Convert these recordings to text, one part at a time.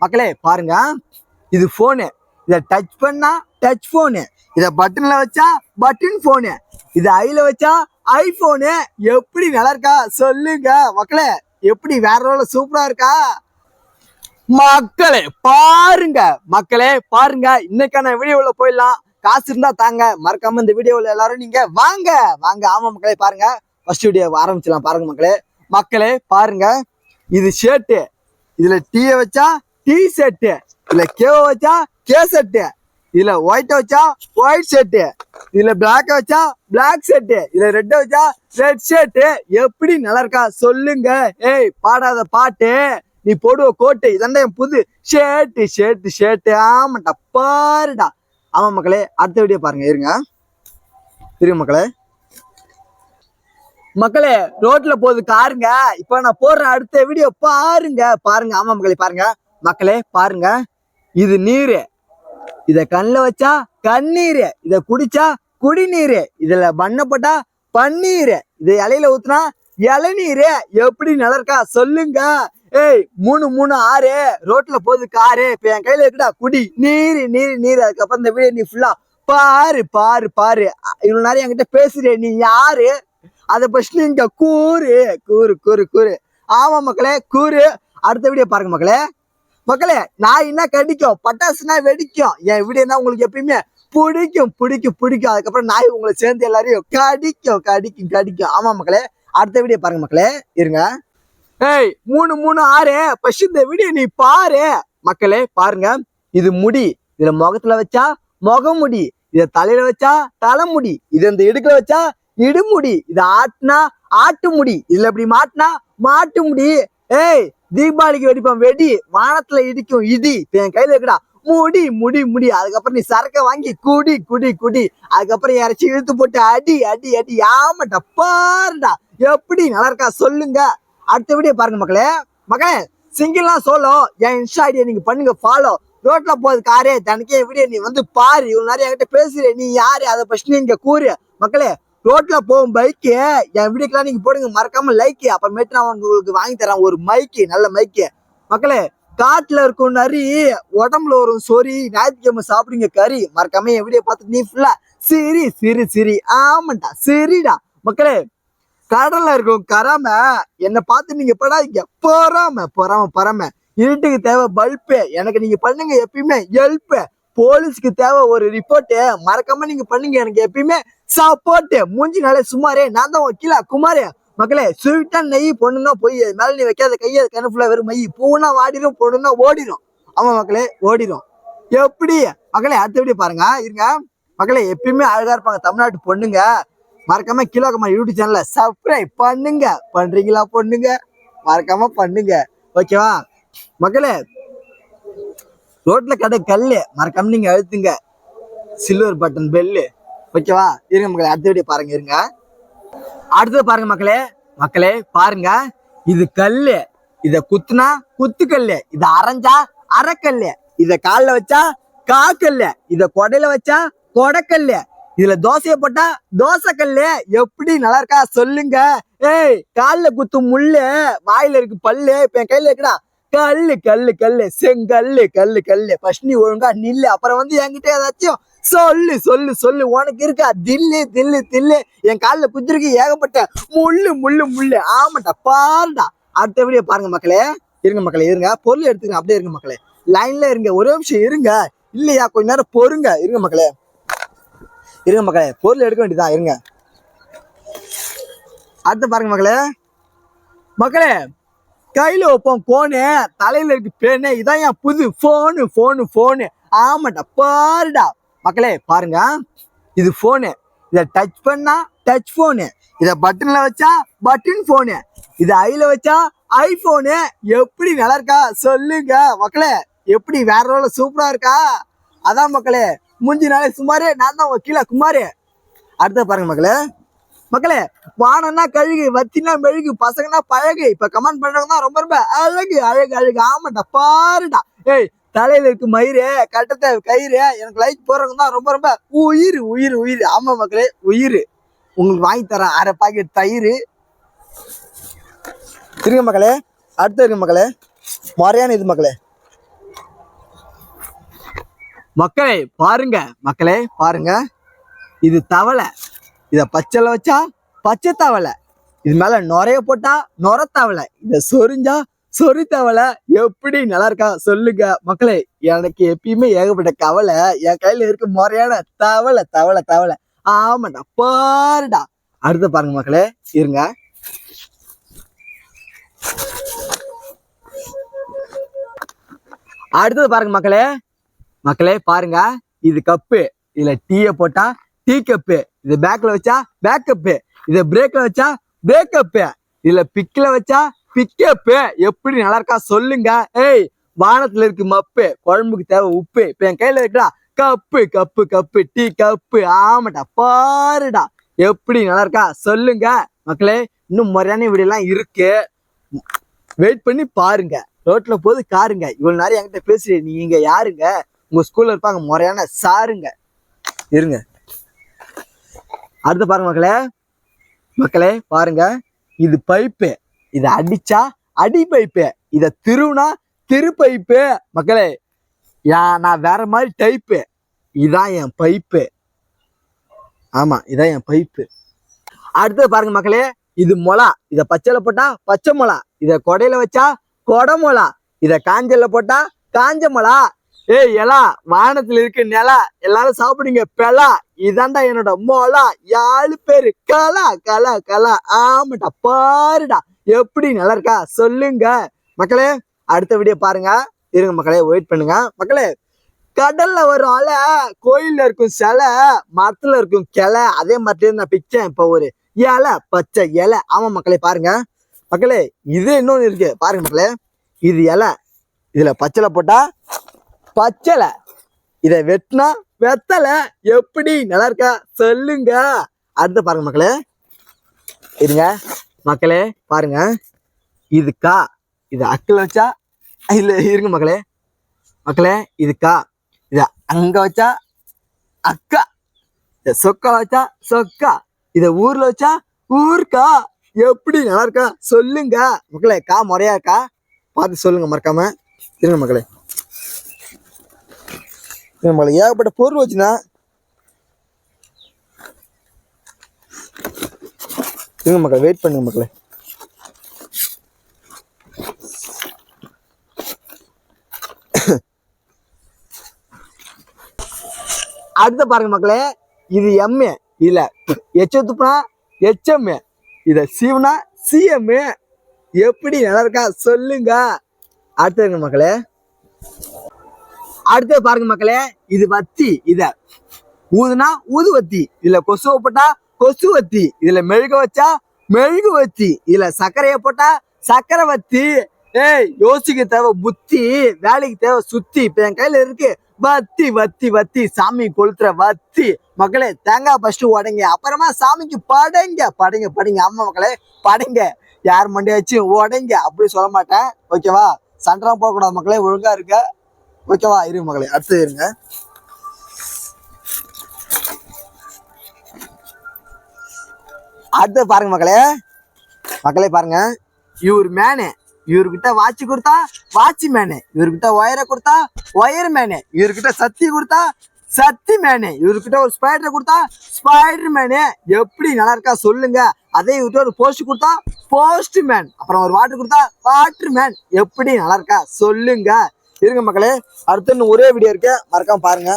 மக்களே பாருங்க, இது போனு. இதை டச் பண்ணா டச் போனு, இதை பட்டன்ல வச்சா பட்டன் போனு, இது ஐல வச்சா ஐபோனு. எப்படி நல்லா இருக்கா சொல்லுங்க மக்களே? எப்படி வேற ரோல சூப்பரா இருக்கா? மக்களே பாருங்க, இன்னைக்கான வீடியோல போயிடலாம். காசு இருந்தா தாங்க, மறக்காம இந்த வீடியோல எல்லாரும் நீங்க வாங்க வாங்க. ஆமா மக்களே பாருங்க, ஃபர்ஸ்ட் வீடியோ ஆரம்பிச்சலாம். பாருங்க மக்களே பாருங்க, இது ஷர்ட்டு, இதுல டீயை வச்சா டி ஷர்ட்டு, இதுல கேவ வச்சா கே ஷர்ட்டு, இதுல ஒயிட்ட வச்சா ஒயிட் ஷர்ட்டு, இதுல பிளாக் வச்சா பிளாக் ஷர்ட்டு, இதுல ரெட் வச்சா ரெட் ஷர்ட்டு. எப்படி நல்லா இருக்கா சொல்லுங்க? ஏய் பாடாத பாட்டு, நீ போடுவ கோட்டு, இதாண்டா என் புது ஷர்ட்டு ஷர்ட்டு ஷர்ட்டு. ஆமாட்டா பாருடா. ஆமா மக்களே, அடுத்த வீடியோ பாருங்க. இருங்க மக்களே ரோட்ல போகுது காருங்க. இப்ப நான் போடுற அடுத்த வீடியோ பாருங்க. ஆமா மக்களே பாருங்க, இது நீரு, இத கண்ணுல வச்சா கண்ணீரு, இத குடிச்சா குடிநீரு, இதுல பண்ண போட்டா பன்னீரு, இத இலையில ஊத்துனா இளநீரு. எப்படி நல்லா இருக்கா சொல்லுங்க? ஏய் 336 ரோட்ல போகுது காரு, இப்ப என் கையில இருக்குடா குடி நீரு நீரு நீரு. அதுக்கப்புறம் இந்த வீடியோ நீ ஃபுல்லா பாரு. இவ்வளவு நேரம் என்கிட்ட பேசுறே, நீ யாரு? அதை பற்றி நீங்க கூறு. ஆமா மக்களே கூறு. அடுத்த வீடியோ பாருங்க மக்களே நான் என்ன கடிக்கும், பட்டாசுனா வெடிக்கும். என் வீடியோனா உங்களுக்கு எப்பயுமே பிடிக்கும். அதுக்கப்புறம் நாய் உங்களை சேர்ந்து எல்லாரையும் கடிக்கும். ஆமா மக்களே, அடுத்த வீடியோ பாருங்க மக்களே. இருங்க. ஏய் 336 ஃபர்ஸ்ட் இந்த வீடியோ நீ பாரு. மக்களே பாருங்க, இது முடி, இதுல முகத்துல வச்சா முகமுடி, இத தலையில வச்சா தலைமுடி, இது இந்த இடுக்குல வச்சா இடுமுடி, இத ஆட்டினா ஆட்டு முடி, இதுல இப்படி மாட்டினா மாட்டு முடி. ஏய் தீபாவளிக்கு வெடிப்பான் வெடி, வானத்துல இடிக்கும் இடி, என் கையில இருக்குடா முடி. அதுக்கப்புறம் நீ சரக்க வாங்கி குடி. அதுக்கப்புறம் இறச்சி இழுத்து போட்டு அடி. ஆமாட்டா பாருடா. எப்படி நல்லா இருக்கா சொல்லுங்க? அடுத்த வீடியோ பாருங்க மக்களே சிங்கிள்லாம் சோலோ. என் இன்ஸ்டா ஐடியா நீங்க பண்ணுங்க ஃபாலோ. ரோட்ல போகுது காரே, தனக்கே வீடியோ நீ வந்து பாரு. இவ்வளவு நிறைய என்கிட்ட பேசுற, நீ யாரு? அதை ஃபர்ஸ்ட் நீங்க கூறு. மக்களே ரோட்ல போகும் பைக்கு என் வீடியோக்கெல்லாம் நீங்க போடுங்க, மறக்காம லைக். அப்புறமேட்டு நான் உங்களுக்கு வாங்கி தரேன் ஒரு மைக்கு, நல்ல மைக்கு. மக்களே காட்டுல இருக்கும் நரி, உடம்புல வரும் சொறி, ஞாயிற்றுக்கிழமை சாப்பிடுங்க கறி. மறக்காம என் வீடியோ பார்த்துட்டு நீ ஃபுல்லா சிரி. ஆமாண்டா சிரிடா. மக்களே கடல்ல இருக்கும் கராம என்னை பார்த்து நீங்க படாதீங்க, பொறாம. இருட்டுக்கு தேவை பல்பு, எனக்கு நீங்க பண்ணுங்க எப்பயுமே ஹெல்ப். போலீஸ்க்கு தேவை ஒரு ரிப்போர்ட், மறக்காம நீங்க பண்ணுங்க எனக்கு எப்பயுமே சப்போர்ட். மூஞ்சி நாளே சுமாரே, நான் தான் வக்கீலா குமாரே. மக்களே ஸ்வீட்டா நெய் பொண்ணுன்னா போய் மேல நீ வைக்காத கையை கண்ணு ஃபுல்லா வெறும் மை. பூனா வாடிடும், பொண்ணுன்னா ஓடிடும். ஆமா மக்களே ஓடிடும். எப்படி மக்களே அடுத்த வீடியோ பாருங்க. இருங்க மக்களே, எப்பயுமே அழகா இருப்பாங்க தமிழ்நாட்டு பொண்ணுங்க. மறக்காம கிலோகமா யூடியூப் சேனல்ல சப்ஸ்கிரைப் பண்றீங்களா பொண்ணுங்க? மறக்காம பண்ணுங்க, ஓகேவா? மக்களே ரோட்ல கடை கல்லு, மறக்காம நீங்க அழுத்துங்க சில்வர் பட்டன் பெல்லு, ஓகேவா? இருங்க மக்களே அடுத்த வீடியோ பாருங்க. இருங்க அடுத்தது பாருங்க மக்களே பாருங்க, இது கல்லு, இத குத்துனா குத்துக்கல்லு, இத அரைஞ்சா அரைக்கல்லு, இத கால்ல வச்சா காக்கல்லு, இத கொடையில வச்சா கொடைக்கல்லு, இதுல தோசைய போட்டா தோசை கல்லு. எப்படி நல்லா இருக்கா சொல்லுங்க? ஏய் கால்ல குத்து முள்ளு, வாயில இருக்கு பல்லு, இப்ப என் கையில இருக்குடா கல்லு செங்கல்லு. ஃபர்ஸ்ட் நீ ஒழுங்கா நில்லு, அப்புறம் வந்து என்கிட்ட ஏதாச்சும் சொல்லு. உனக்கு இருக்கா தில்லு? என் காலில் குத்திருக்கு ஏகப்பட்ட முள்ளு. ஆமாட்டா பாருடா. அடுத்த வீடியோ பாருங்க மக்களே. இருங்க பொருள் எடுத்துக்கிறேன், அப்படியே இருங்க மக்களே, லைன்ல இருங்க, ஒரே நிமிஷம் இருங்க. இல்லையா கொஞ்ச நேரம் பொறுங்க. இருங்க மக்களே பொருள் எடுக்க வேண்டியதான். இருங்க அடுத்து பாருங்க மக்களே கையில வைப்போம் கோனு, தலையில இருக்கு பேனு, இதான் என் புது போனு. ஆமாட்டா பாருடா. மக்களே பாருங்க, இது போனு, இத டச் பண்ணா டச் போனு, இத பட்டன்ல வச்சா பட்டன் போனு, இது ஐல வச்சா ஐபோனு. எப்படி நல்லா இருக்கா சொல்லுங்க மக்களே? எப்படி வேற ரோல சூப்பரா இருக்கா? அதான் மக்களே மூஞ்சி நாளே சுமாரே, நான் தான் வக்கீலா குமாரே. அடுத்த பாருங்க மக்களே வானம்னா கழுகு, வத்தினா மெழுகு, பசங்கன்னா பழகு. இப்ப கமெண்ட் பண்றவங்க தான் ரொம்ப அழகு. ஆமாட்டா பாருடா. ஏய் தலையில இருக்கு மயிறு, கட்டத்தை கயிறு, எனக்கு லைக் போறவங்க தான் ரொம்ப உயிர். ஆமா மக்களே உயிர். உங்களுக்கு வாங்கி தரேன் அரை பாக்கெட் தயிர். இருங்க மக்களே அடுத்த இருக்கு மக்களே, முறையான இது மக்களே. மக்களே பாருங்க, மக்களே பாருங்க, இது தவளை. இத பச்சைல வச்சா பச்சை தவளை, இது மேல நுரைய போட்டா நுர தவளை, இத சொரிஞ்சா சொறி தவளை. எப்படி நல்லா இருக்கா சொல்லுங்க மக்களே. எனக்கு எப்பயுமே ஏகப்பட்ட கவலை, என் கையில இருக்கு முறையான தவளை தவளை தவளை. ஆமாடா பாருடா. அடுத்து பாருங்க மக்களே, இருங்க. அடுத்தது பாருங்க மக்களே, மக்களே பாருங்க, இது கப்பு. இதுல டீயை போட்டா டீ கப்பு, இது பேக்ல வச்சா பேக் கப்பு, இத பிரேக்ல வச்சா பிரேக் கப்பு, இதுல பிக்ல வச்சா பிக்கப்பு. எப்படி நல்லா இருக்கா சொல்லுங்க. ஏய், வானத்துல இருக்கு மப்பு, குழம்புக்கு தேவை உப்பு, இப்ப என் கையில இருக்கா cup cup cup tea cup. ஆமாடா பாருடா. எப்படி நல்லா இருக்கா சொல்லுங்க மக்களே. இன்னும் முறையான வீடியோ எல்லாம் இருக்கு, வெயிட் பண்ணி பாருங்க. ரோட்ல போது காருங்க, இவ்வளவு நேரம் என்கிட்ட பேசுறீங்க, நீங்க யாருங்க? உங்க ஸ்கூல்ல இருப்பாங்க முறையான சாருங்க. இருங்க. அடுத்து பாருங்க மக்களே, மக்களே பாருங்க, இது பைப்பு. இத அடிச்சா அடி பைப்பு, இத திருவுனா திரு பைப்பு. மக்களே நான் வேற மாதிரி டைப்பு, இதான் என் பைப்பு. ஆமா, இதான் என் பைப்பு. அடுத்தது பாருங்க மக்களே, இது மொளா. இத பச்சைல போட்டா பச்சை மொளா, இத கொடையில வச்சா கொடை மொளா, இத காஞ்சல்ல போட்டா காஞ்ச மொளா. ஏய் எலா, வானத்துல இருக்கு நிலா, எல்லாரும் சாப்பிடுங்க பெலா, இதாண்டா என்னோட மொளா. 7 பேரு கலா கலா கலா. ஆமாடா பாருடா. எப்படி நல்லா இருக்கா சொல்லுங்க மக்களே. அடுத்த வீடியோ பாருங்க. இருங்க மக்களே, வெயிட் பண்ணுங்க மக்களே. கடல்ல வரும் அலை, கோயில்ல இருக்கும் சிலை, மரத்துல இருக்கும் கிளை, அதே மாதிரி நான் பிச்சேன் இப்ப ஒரு இலை, பச்சை இலை. ஆமா மக்களே பாருங்க. மக்களே இது இன்னொன்னு இருக்கு பாருங்க மக்களே, இது இலை. இதுல பச்சைல போட்டா பச்சலை, இத வெட்டினா வெத்தலை. எப்படி நல்லா இருக்கா சொல்லுங்க. அடுத்து பாருங்க மக்களே, இருங்க மக்களே பாருங்க, இது கா. இது அக்கில் வச்சா இல்ல, இருங்க மக்களே, மக்களே இது கா. இத அங்க வச்சா அக்கா, இத சொக்கா வச்சா சொக்கா, இத ஊர்ல வச்சா ஊர்க்கா. எப்படி நல்லா இருக்கா சொல்லுங்க மக்களே. கா முறையா இருக்கா பார்த்து சொல்லுங்க மறக்காம. இருங்க மக்களே, நம்மள ஏகப்பட்ட பொருள் வச்சுனா. இருங்க மக்களே, வெயிட் பண்ணுங்க மக்களே. அடுத்த பாருங்க மக்களே, இது எம்ஏ. இதுல எச்ச துப்புனா எச்எம், இத சீவனா சிஎம். எப்படி நல்லா இருக்கா சொல்லுங்க. அடுத்து இருங்க மக்களே. அடுத்து பாருங்க மக்களே, இது வத்தி. இத ஊதுனா ஊதுவத்தி, இதுல கொசுவை போட்டா கொசுவத்தி, இதுல மெழுக வச்சா மெழுகு வத்தி, இதுல சர்க்கரைய போட்டா சக்கரை வத்தி. ஏய், யோசிக்க தேவை புத்தி, வேலைக்கு தேவை சுத்தி. இப்ப என் கையில இருக்கு வத்தி வத்தி வத்தி, சாமி கொளுத்துற வத்தி. மக்களே தேங்காய் ஃபர்ஸ்ட் உடைங்க, அப்புறமா சாமிக்கு படைங்க படைங்க படைங்க. ஆமா மக்களே படைங்க, யார் மண்டையாச்சும் உடைங்க அப்படி சொல்ல மாட்டேன், ஓகேவா? சண்டெல்லாம் போடக்கூடாது மக்களே, ஒழுங்கா இருக்க, ஓகேவா? இருங்க மக்களே, அடுத்து இருங்க. அடுத்து பாருங்க மக்களே, மக்களே பாருங்க, இவர் மேனு. இவர்கிட்ட வாட்சி கொடுத்தா வாட்சி மேனு, இவர்கிட்ட ஒயரை கொடுத்தா ஒயர் மேனு, இவர்கிட்ட சத்தி கொடுத்தா சத்தி மேனு, இவர்கிட்ட ஒரு ஸ்பைடரை கொடுத்தா ஸ்பைடர் மேனு. எப்படி நல்லா இருக்கா சொல்லுங்க. அதே இவர்கிட்ட ஒரு போஸ்ட் கொடுத்தா போஸ்ட் மேன், அப்புறம் ஒரு வாட்டர் கொடுத்தா வாட்டர் மேன். எப்படி நல்லா இருக்கா சொல்லுங்க. இருங்க மக்களே, அடுத்து இன்னும் ஒரே வீடியோ இருக்கு, மறக்காம பாருங்க.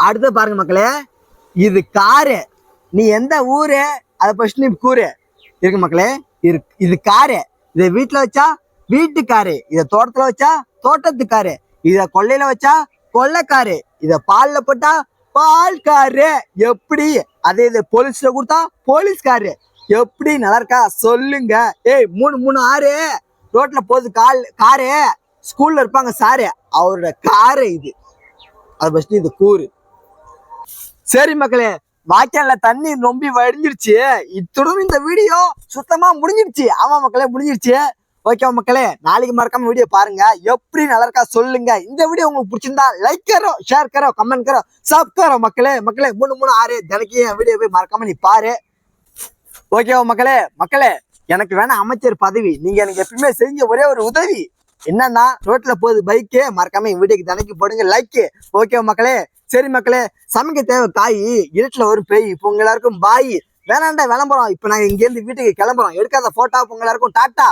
அடுத்து பாருங்க மக்களே, இது காரு. நீ எந்த ஊரு அதை ஃபர்ஸ்ட் நீ கூறு. இருக்கு மக்களே, இது காரு. இதை வீட்டுல வச்சா வீட்டுக்காரு, இதை தோட்டத்துல வச்சா தோட்டத்துக்காரு, இத கொள்ளையில வச்சா கொள்ளைக்காரு, இத பால்ல போட்டா பால்காரு. எப்படி அதே இதை போலீஸ்ல கொடுத்தா போலீஸ்காரு. எப்படி நல்லா இருக்கா சொல்லுங்க. ஏய், 3 3 6 ரோட்ல போகுது காரு, ஸ்கூல்ல இருப்பாங்க சாரு, அவரோட காரு இது. அது ஃபர்ஸ்ட் இது கூறு. சரி மக்களே, வாய்க்கால்ல தண்ணி ரொம்ப வடிஞ்சிருச்சு. இத்துடன் இந்த வீடியோ சுத்தமா முடிஞ்சிருச்சு. ஆமா மக்களே முடிஞ்சிருச்சு. ஓகே மக்களே, நாளைக்கு மறக்காம வீடியோ பாருங்க. எப்படி நல்லா இருக்கா சொல்லுங்க. இந்த வீடியோ உங்களுக்கு பிடிச்சிருந்தா லைக் கரோ, ஷேர் கரோ, கமெண்ட் கரோ, சப் கரோ மக்களே. மக்களே 3 3 6 தினக்கு வீடியோ போய் மறக்காம நீ பாரு. ஓகேவா மக்களே? மக்களே, எனக்கு வேணா அமைச்சர் பதவி, நீங்க எனக்கு எப்பயுமே செஞ்ச ஒரே ஒரு உதவி என்னன்னா, ரோட்ல போகுது பைக்கு, மறக்காம என் வீட்டுக்கு தினைக்கு போடுங்க லைக். ஓகேவா மக்களே? சரி மக்களே, சமைக்க தேவை காய், இருட்டுல வரும் பேய். இப்போ உங்க எல்லாருக்கும் பாய், வேணாண்டா விளம்பரம். இப்ப நாங்க இங்க இருந்து வீட்டுக்கு கிளம்புறோம். எடுக்காத போட்டோ உங்க எல்லாருக்கும் டாட்டா.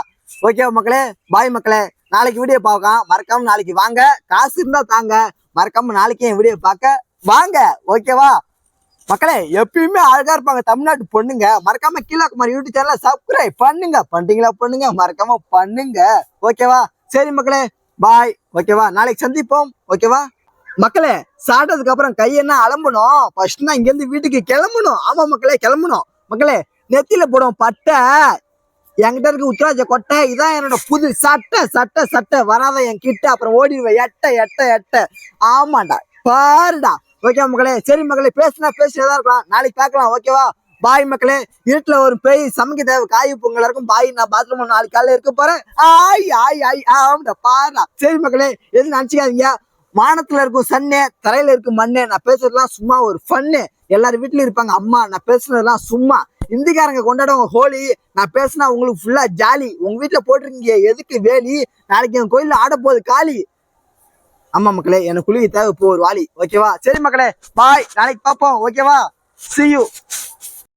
ஓகேவா மக்களே? பாய் மக்களே. நாளைக்கு வீடியோ பார்க்கலாம், மறக்காம நாளைக்கு வாங்க. காசு இருந்தா தாங்க, மறக்காம நாளைக்கு என் வீடியோ பார்க்க வாங்க. ஓகேவா மக்களே? எப்பயுமே அழகா இருப்பாங்க தமிழ்நாட்டு பொண்ணுங்க. மறக்காம கீழாக்குமார் யூடியூப் சேனலை சப்ஸ்கிரைப் பண்ணுங்க. பண்றீங்களா? பண்ணுங்க, மறக்காம பண்ணுங்க. ஓகேவா? சரி மக்களே, பாய். ஓகேவா? நாளைக்கு சந்திப்போம். ஓகேவா மக்களே? சாப்பிட்டதுக்கு அப்புறம் கையென்ன அலம்பணும், ஃபர்ஸ்ட் நான் இங்க இருந்து வீட்டுக்கு கிளம்பணும். ஆமா மக்களே, கிளம்பணும். மக்களே, நெத்தியில போடும் பட்டை, என்கிட்ட இருக்கு உத்தராஜ கொட்டை. இதான் என்னோட புது சட்டை. சட்டை சட்டை வராத என் கிட்ட, அப்புறம் ஓடிடுவேன். எட்ட எட்ட எட்ட. ஆமாண்டா, பாருடா. ஓகே மக்களே? சரி மக்களே, பேசுனதா இருக்கலாம். நாளைக்கு பார்க்கலாம். ஓகேவா? பாய் மக்களே. இருட்டுல ஒரு பேய், சமைக்க தேவை காய். பொங்கலா இருக்கும் பாய். நான் பாத்ரூம் நாளைக்கு காலையில இருக்க போறேன். ஆய் ஆய் ஆய். ஆமாடா, பாருடா. சரி மக்களே, எதுவும் நினைச்சுக்காதீங்க. வானத்துல இருக்கும் சன்னு, தரையில இருக்கும் மண்ணு. நான் பேசுறதுலாம் சும்மா ஒரு ஃபன்னு. எல்லாரும் வீட்லயும் இருப்பாங்க அம்மா. நான் பேசுனதெல்லாம் சும்மா. இந்திக்காரங்க கொண்டாடுவாங்க ஹோலி. நான் பேசினா உங்களுக்கு ஃபுல்லா ஜாலி. உங்க வீட்டுல போட்டிருக்கீங்க எதுக்கு வேலி? நாளைக்கு என் கோயில்ல ஆட போகுது காளி. ஆமா மக்களே, எனக்கு குளிக்க தேவை இப்போ ஒரு வாளி. ஓகேவா? சரி மக்களே, பாய். நாளைக்கு பார்ப்போம். ஓகேவா? see you.